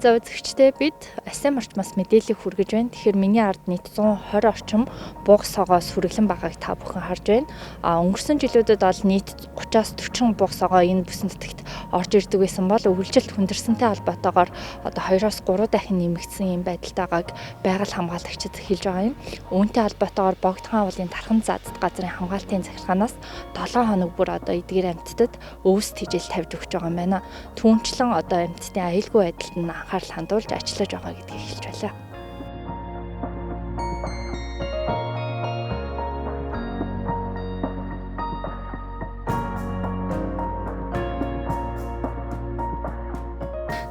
За үзэгчдээ бид Асем орчмоос мэдээлэл хүргэж байна. Тэгэхээр миний ард нийт 120 орчим буга согоос хүргэлэн байгааг та бүхэн харж байна. Өнгөрсөн жилүүдэд бол нийт 30-аас 40 буга согоо энэ бүсэн нутагт орж ирдэг байсан бол үргэлжилт хүндэрсэнтэй холбоотойгоор одоо 2-оос 3 дахин нэмэгдсэн юм байдалтайгааг байгаль хамгаалагчид хэлж байгаа юм. Үүнтэй холбоотойгоор Богдхан агуулгын Тархан заадт газрын хамгаалтын захиргаанаас 7 хоног бүр одоо эдгээр амьтдад өвс тижэл тавьж өгч байгаа юм байна. Түүнчлэн одоо амьтдын аюулгүй байдалд нь анхаарал хандуулж ажиллаж байгаа гэдгийг хэлж байлаа.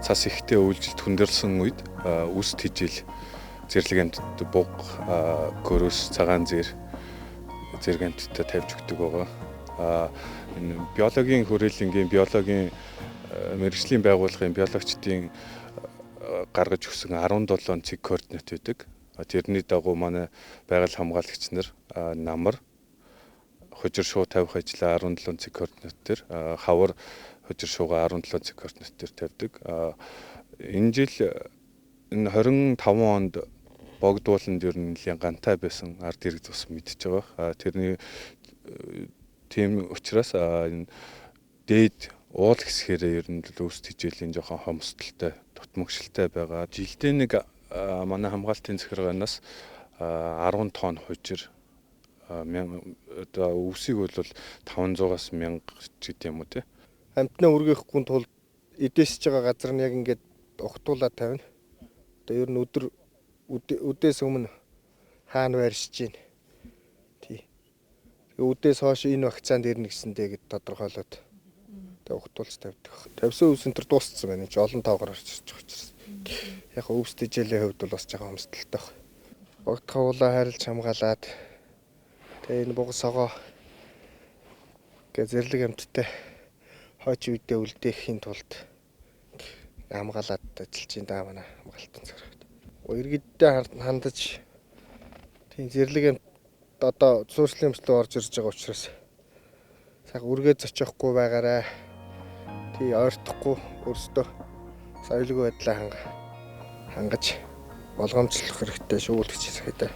Цас ихтэй үйлжилт хүндэрсэн үед үс тижэл зэрлэг амьтад буг, гөрөөс, цагаан зэрэг амьтдад тавьж өгдөг байгаа. Энэ биологийн хүрээлэнгийн биологийн мэргэжлийн байгууллагын биологчдын гаргаж өгсөн 17 цэг координат байдаг. Тэрний дагуу манай байгаль хамгаалагч нар намар хожир шуу тавих ажлаа 17 цэг координат дээр, хавар хожир шууга 17 цэг координат дээр тавьдаг. Энэ жил энэ 25 онд богдууланд ер нь нэлийн гантай байсан ард иргэд бас мэдж байгаа. Тэрний тийм учраас энэ дээд уул хэсгээрээ ер нь өвс тижээлийн жоохон хомсдолтой, дутмагшилтай байгаа. Жилдээ нэг манай хамгаалтын захиргаанаас 10 тонн хужир одоо өвсийг бол 500-аас 1000 гэдэг юм уу те. Амтнаа үргээхгүй тулд эдээсж байгаа газар нь яг ингээд ухтуулаад тавина. Одоо ер нь өдөөс өмнө хаана байршиж гин. Өдөөс хойш энэ вакцинад ирнэ гэсэндээ гэд тодорхойлоод тэгээ ухтуулж тавьдаг. Тавьсан өвс энэ төр дууссан байна. Чи олон тоогоор орж ирж байгаа учраас. Яг өвс тижээлийн хувьд бол бас жоохон хомсдолтой байна. Богдхан уулаа харилж хамгаалаад тэгээ энэ буга согоо зэрлэг амьттай хойч үедээ үлдээхийн тулд хамгаалаад ажиллаж байна даа манай хамгаалтын захиргаан. Иргэдтэй хандаж тийм зэрлэг амьт одоо суурьшлийн өмчлөө орж ирж байгаа учраас цаг үргээ зочихгүй байгаарай. Тий ойртохгүй өөрсдөө аюулгүй байдлаа хангаж болгоомжлох хэрэгтэй шүү гэж хэлэх хэрэгтэй.